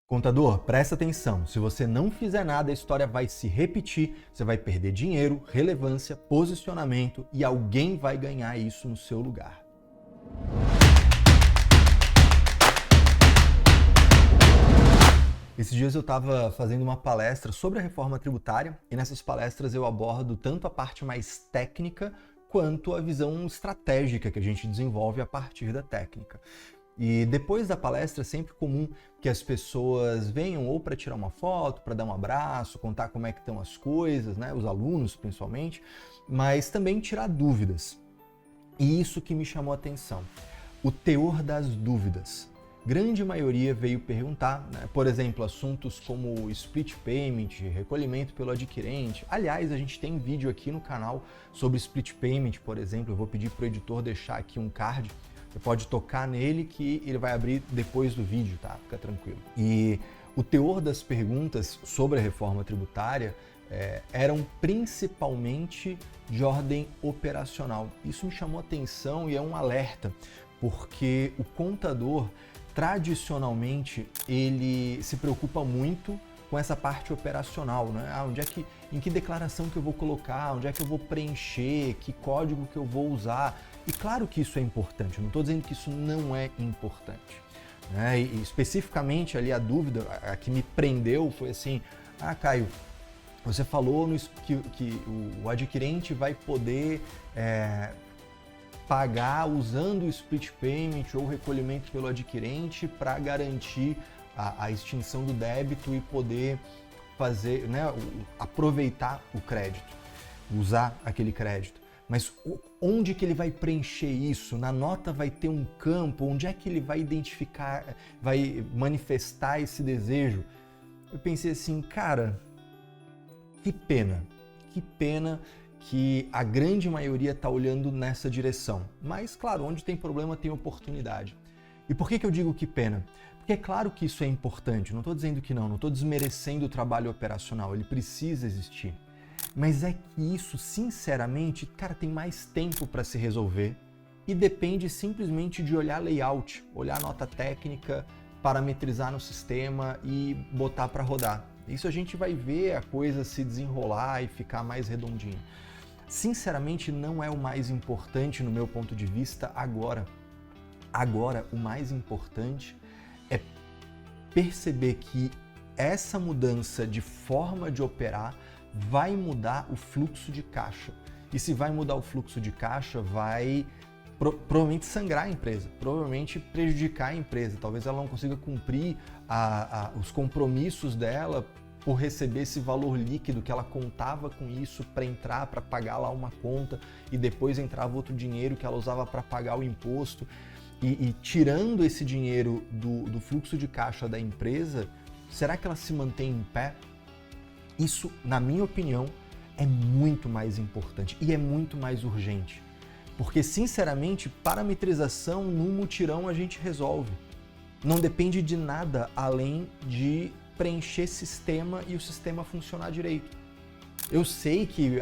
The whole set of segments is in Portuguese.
Contador, presta atenção. Se você não fizer nada, a história vai se repetir, você vai perder dinheiro, relevância, posicionamento e alguém vai ganhar isso no seu lugar. Esses dias eu estava fazendo uma palestra sobre a reforma tributária e nessas palestras eu abordo tanto a parte mais técnica quanto a visão estratégica que a gente desenvolve a partir da técnica. E depois da palestra é sempre comum que as pessoas venham ou para tirar uma foto, para dar um abraço, contar como é que estão as coisas, né? Os alunos principalmente, mas também tirar dúvidas. E isso que me chamou a atenção, o teor das dúvidas. Grande maioria veio perguntar, né? Por exemplo, assuntos como split payment, recolhimento pelo adquirente. Aliás, a gente tem vídeo aqui no canal sobre split payment, por exemplo. Eu vou pedir para o editor deixar aqui um card. Você pode tocar nele que ele vai abrir depois do vídeo, tá? Fica tranquilo. E o teor das perguntas sobre a reforma tributária eram principalmente de ordem operacional. Isso me chamou a atenção e é um alerta, porque o contador, tradicionalmente, ele se preocupa muito com essa parte operacional, né? Em que declaração que eu vou colocar, onde é que eu vou preencher, que código que eu vou usar. E claro que isso é importante, eu não estou dizendo que isso não é importante, né? E especificamente ali a dúvida, a que me prendeu foi assim, Caio, você falou que o adquirente vai poder pagar usando o split payment ou recolhimento pelo adquirente para garantir a extinção do débito e poder fazer, né, aproveitar o crédito, usar aquele crédito. Mas onde que ele vai preencher isso? Na nota vai ter um campo? Onde é que ele vai identificar, vai manifestar esse desejo? Eu pensei assim, cara, que pena que a grande maioria está olhando nessa direção. Mas, claro, onde tem problema tem oportunidade. E por que eu digo que pena? Porque é claro que isso é importante, não estou dizendo que não estou desmerecendo o trabalho operacional, ele precisa existir. Mas é que isso, sinceramente, cara, tem mais tempo para se resolver e depende simplesmente de olhar layout, olhar nota técnica, parametrizar no sistema e botar para rodar. Isso a gente vai ver a coisa se desenrolar e ficar mais redondinho. Sinceramente, não é o mais importante no meu ponto de vista agora. Agora, o mais importante é perceber que essa mudança de forma de operar vai mudar o fluxo de caixa. E se vai mudar o fluxo de caixa, vai provavelmente sangrar a empresa, provavelmente prejudicar a empresa. Talvez ela não consiga cumprir os compromissos dela por receber esse valor líquido que ela contava com isso para entrar, para pagar lá uma conta e depois entrava outro dinheiro que ela usava para pagar o imposto. E tirando esse dinheiro do fluxo de caixa da empresa, será que ela se mantém em pé? Isso, na minha opinião, é muito mais importante e é muito mais urgente. Porque, sinceramente, parametrização no mutirão a gente resolve. Não depende de nada além de preencher sistema e o sistema funcionar direito. Eu sei que,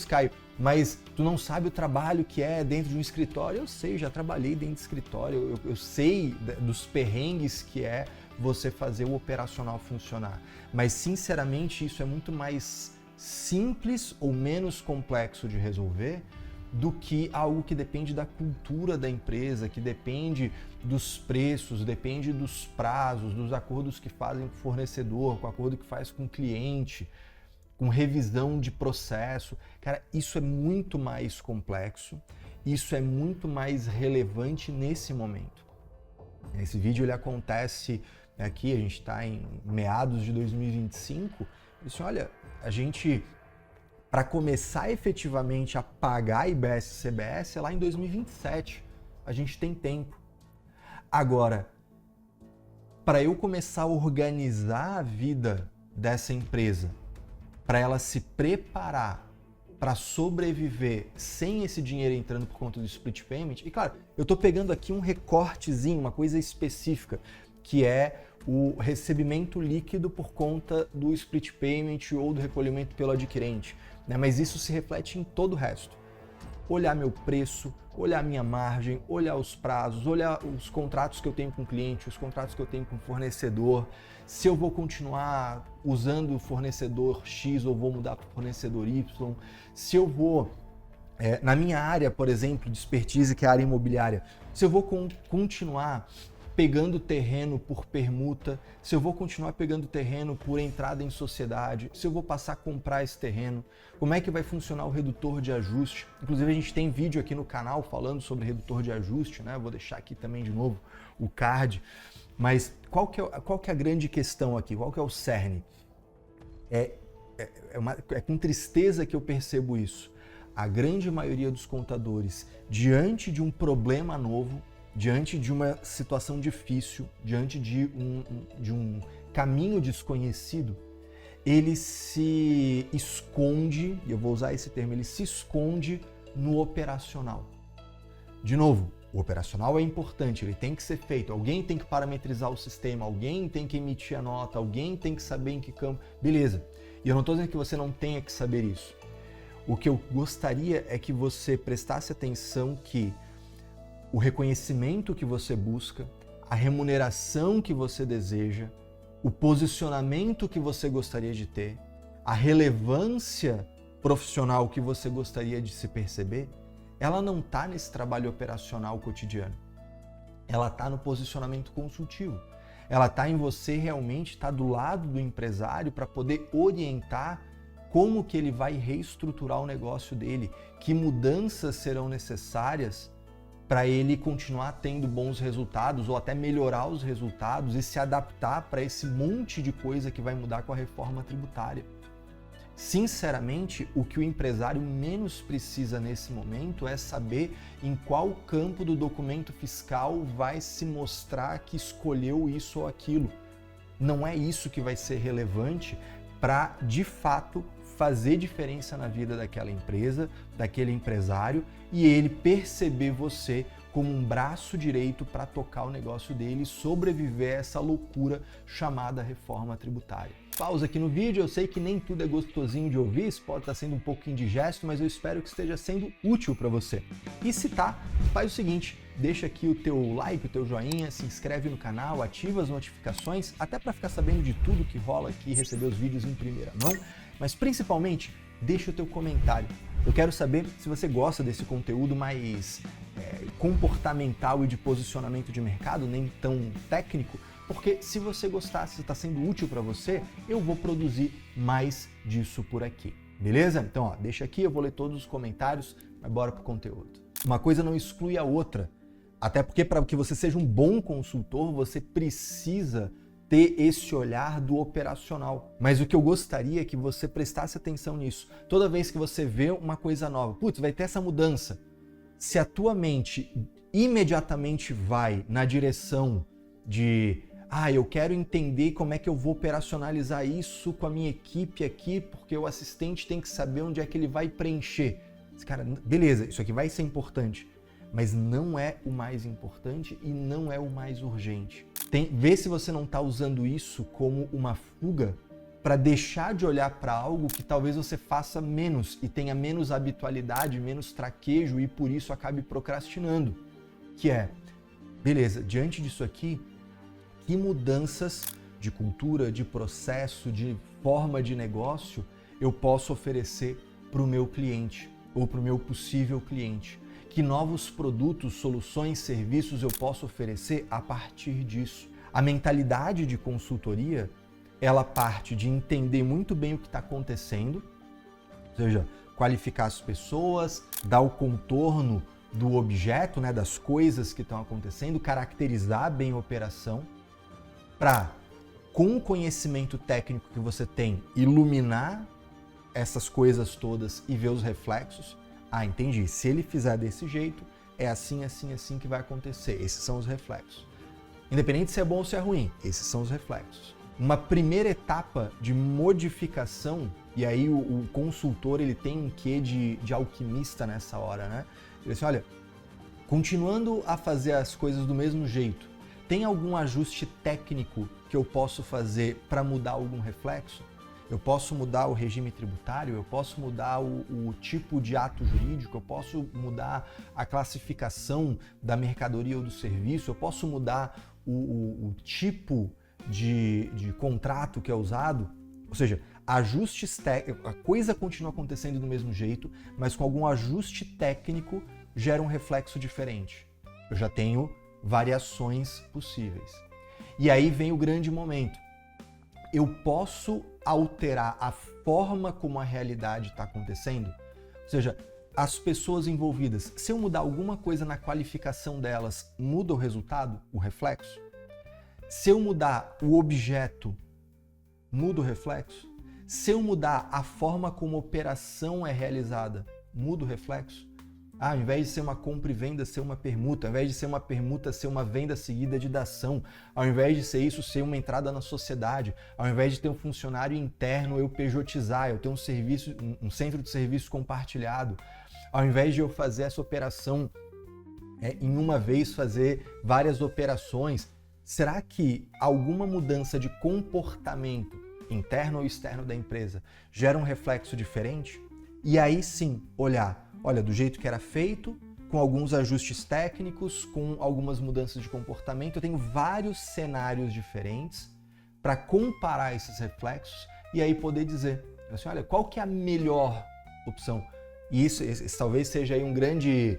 Caio, mas tu não sabe o trabalho que é dentro de um escritório. Eu sei, já trabalhei dentro de escritório, eu sei dos perrengues que é você fazer o operacional funcionar. Mas, sinceramente, isso é muito mais simples ou menos complexo de resolver do que algo que depende da cultura da empresa, que depende dos preços, depende dos prazos, dos acordos que fazem com o fornecedor, com o acordo que faz com o cliente, com revisão de processo. Cara, isso é muito mais complexo, isso é muito mais relevante nesse momento. Esse vídeo ele acontece aqui, a gente está em meados de 2025, assim, olha, a gente, para começar efetivamente a pagar IBS e CBS é lá em 2027, a gente tem tempo. Agora, para eu começar a organizar a vida dessa empresa, para ela se preparar para sobreviver sem esse dinheiro entrando por conta do split payment, e claro, eu estou pegando aqui um recortezinho, uma coisa específica, que é o recebimento líquido por conta do split payment ou do recolhimento pelo adquirente, né? Mas isso se reflete em todo o resto. Olhar meu preço, olhar a minha margem, olhar os prazos, olhar os contratos que eu tenho com o cliente, os contratos que eu tenho com o fornecedor, se eu vou continuar usando o fornecedor X ou vou mudar para o fornecedor Y, se eu vou, na minha área, por exemplo, de expertise, que é a área imobiliária, se eu vou continuar pegando terreno por permuta, se eu vou continuar pegando terreno por entrada em sociedade, se eu vou passar a comprar esse terreno, como é que vai funcionar o redutor de ajuste. Inclusive a gente tem vídeo aqui no canal falando sobre redutor de ajuste, né? Vou deixar aqui também de novo o card. Mas qual que é a grande questão aqui? Qual que é o cerne? É com tristeza que eu percebo isso. A grande maioria dos contadores, diante de um problema novo, diante de uma situação difícil, diante de um caminho desconhecido, ele se esconde, e eu vou usar esse termo, ele se esconde no operacional. De novo, o operacional é importante, ele tem que ser feito, alguém tem que parametrizar o sistema, alguém tem que emitir a nota, alguém tem que saber em que campo, beleza. E eu não estou dizendo que você não tenha que saber isso. O que eu gostaria é que você prestasse atenção que o reconhecimento que você busca, a remuneração que você deseja, o posicionamento que você gostaria de ter, a relevância profissional que você gostaria de se perceber, ela não está nesse trabalho operacional cotidiano. Ela está no posicionamento consultivo. Ela está em você realmente estar do lado do empresário para poder orientar como que ele vai reestruturar o negócio dele, que mudanças serão necessárias para ele continuar tendo bons resultados ou até melhorar os resultados e se adaptar para esse monte de coisa que vai mudar com a reforma tributária. Sinceramente, o que o empresário menos precisa nesse momento é saber em qual campo do documento fiscal vai se mostrar que escolheu isso ou aquilo. Não é isso que vai ser relevante para, de fato, fazer diferença na vida daquela empresa, daquele empresário e ele perceber você como um braço direito para tocar o negócio dele e sobreviver a essa loucura chamada reforma tributária. Pausa aqui no vídeo, eu sei que nem tudo é gostosinho de ouvir, isso pode estar sendo um pouco indigesto, mas eu espero que esteja sendo útil para você. E se tá, faz o seguinte, deixa aqui o teu like, o teu joinha, se inscreve no canal, ativa as notificações, até para ficar sabendo de tudo que rola aqui e receber os vídeos em primeira mão, mas principalmente, deixa o teu comentário. Eu quero saber se você gosta desse conteúdo mais comportamental e de posicionamento de mercado, nem tão técnico, porque se você gostar, se está sendo útil para você, eu vou produzir mais disso por aqui, beleza? Então, ó, deixa aqui, eu vou ler todos os comentários, mas bora pro conteúdo. Uma coisa não exclui a outra, até porque para que você seja um bom consultor, você precisa ter esse olhar do operacional. Mas o que eu gostaria é que você prestasse atenção nisso. Toda vez que você vê uma coisa nova, putz, vai ter essa mudança. Se a tua mente imediatamente vai na direção de eu quero entender como é que eu vou operacionalizar isso com a minha equipe aqui, porque o assistente tem que saber onde é que ele vai preencher. Cara, beleza, isso aqui vai ser importante, mas não é o mais importante e não é o mais urgente. Vê se você não está usando isso como uma fuga para deixar de olhar para algo que talvez você faça menos e tenha menos habitualidade, menos traquejo e por isso acabe procrastinando. Que é, beleza, diante disso aqui, que mudanças de cultura, de processo, de forma de negócio eu posso oferecer para o meu cliente ou para o meu possível cliente? Que novos produtos, soluções, serviços eu posso oferecer a partir disso? A mentalidade de consultoria, ela parte de entender muito bem o que está acontecendo, ou seja, qualificar as pessoas, dar o contorno do objeto, né, das coisas que estão acontecendo, caracterizar bem a operação, para, com o conhecimento técnico que você tem, iluminar essas coisas todas e ver os reflexos. Entendi, se ele fizer desse jeito, é assim, assim, assim que vai acontecer. Esses são os reflexos. Independente se é bom ou se é ruim, esses são os reflexos. Uma primeira etapa de modificação, e aí o consultor ele tem um quê de alquimista nessa hora, né? Ele diz assim, olha, continuando a fazer as coisas do mesmo jeito, tem algum ajuste técnico que eu posso fazer para mudar algum reflexo? eu posso mudar o regime tributário, eu posso mudar o tipo de ato jurídico, eu posso mudar a classificação da mercadoria ou do serviço, eu posso mudar o tipo de contrato que é usado. Ou seja, ajustes técnicos, a coisa continua acontecendo do mesmo jeito, mas com algum ajuste técnico gera um reflexo diferente. Eu já tenho variações possíveis. E aí vem o grande momento. Eu posso alterar a forma como a realidade está acontecendo? Ou seja, as pessoas envolvidas, se eu mudar alguma coisa na qualificação delas, muda o resultado, o reflexo? Se eu mudar o objeto, muda o reflexo? Se eu mudar a forma como a operação é realizada, muda o reflexo? Ao invés de ser uma compra e venda, ser uma permuta. Ao invés de ser uma permuta, ser uma venda seguida de dação. Ao invés de ser isso, ser uma entrada na sociedade. Ao invés de ter um funcionário interno, eu pejotizar, eu ter um centro de serviço compartilhado. Ao invés de eu fazer essa operação em uma vez, fazer várias operações. Será que alguma mudança de comportamento interno ou externo da empresa gera um reflexo diferente? E aí sim, olha, do jeito que era feito, com alguns ajustes técnicos, com algumas mudanças de comportamento, eu tenho vários cenários diferentes para comparar esses reflexos e aí poder dizer, assim, olha, qual que é a melhor opção? E esse talvez seja aí um grande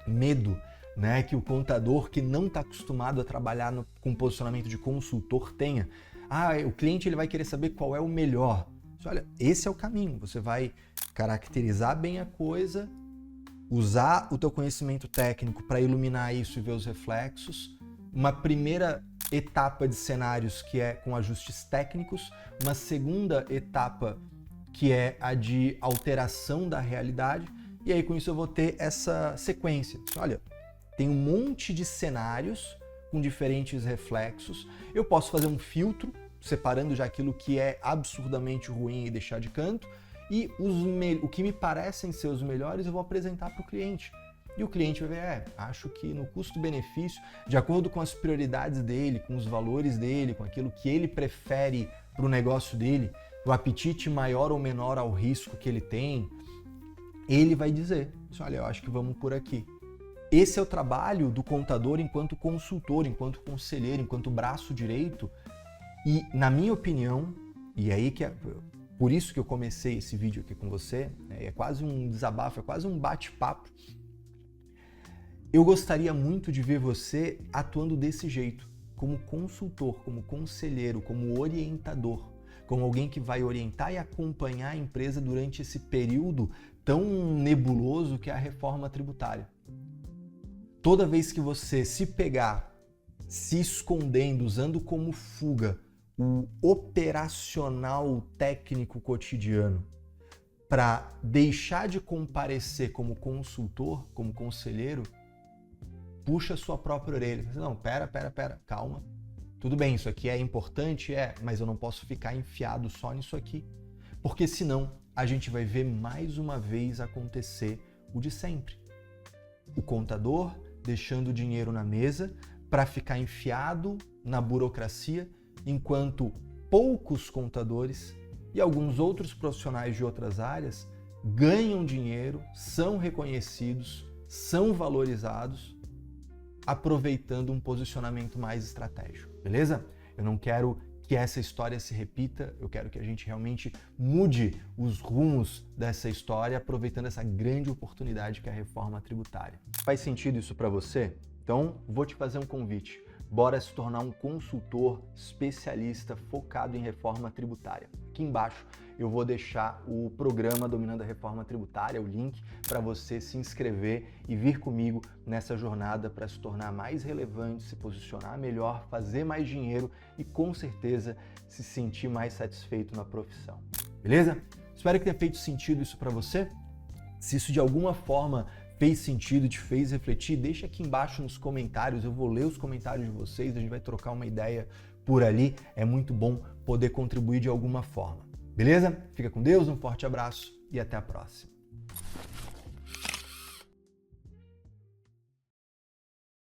medo, né, que o contador que não está acostumado a trabalhar com posicionamento de consultor tenha. O cliente ele vai querer saber qual é o melhor. Olha, esse é o caminho. Você vai caracterizar bem a coisa, usar o teu conhecimento técnico para iluminar isso e ver os reflexos. Uma primeira etapa de cenários que é com ajustes técnicos, uma segunda etapa que é a de alteração da realidade, e aí com isso eu vou ter essa sequência. Olha, tem um monte de cenários com diferentes reflexos, eu posso fazer um filtro, separando já aquilo que é absurdamente ruim e deixar de canto, e o que me parecem ser os melhores eu vou apresentar para o cliente. E o cliente vai ver, acho que no custo-benefício, de acordo com as prioridades dele, com os valores dele, com aquilo que ele prefere para o negócio dele, o apetite maior ou menor ao risco que ele tem, ele vai dizer, olha, eu acho que vamos por aqui. Esse é o trabalho do contador enquanto consultor, enquanto conselheiro, enquanto braço direito. E, na minha opinião, e aí que por isso que eu comecei esse vídeo aqui com você, é quase um desabafo, é quase um bate-papo. Eu gostaria muito de ver você atuando desse jeito, como consultor, como conselheiro, como orientador, como alguém que vai orientar e acompanhar a empresa durante esse período tão nebuloso que é a reforma tributária. Toda vez que você se pegar se escondendo, usando como fuga o operacional técnico cotidiano para deixar de comparecer como consultor, como conselheiro, puxa a sua própria orelha. Não, pera, calma. Tudo bem, isso aqui é importante, mas eu não posso ficar enfiado só nisso aqui, porque senão a gente vai ver mais uma vez acontecer o de sempre. O contador deixando dinheiro na mesa para ficar enfiado na burocracia, enquanto poucos contadores e alguns outros profissionais de outras áreas ganham dinheiro, são reconhecidos, são valorizados, aproveitando um posicionamento mais estratégico, beleza? Eu não quero que essa história se repita, eu quero que a gente realmente mude os rumos dessa história, aproveitando essa grande oportunidade que é a reforma tributária. Faz sentido isso para você? Então, vou te fazer um convite. Bora se tornar um consultor especialista focado em reforma tributária. Aqui embaixo eu vou deixar o programa Dominando a Reforma Tributária, o link para você se inscrever e vir comigo nessa jornada para se tornar mais relevante, se posicionar melhor, fazer mais dinheiro e com certeza se sentir mais satisfeito na profissão. Beleza? Espero que tenha feito sentido isso para você. Se isso de alguma forma fez sentido, te fez refletir, deixa aqui embaixo nos comentários, eu vou ler os comentários de vocês, a gente vai trocar uma ideia por ali, é muito bom poder contribuir de alguma forma. Beleza? Fica com Deus, um forte abraço e até a próxima.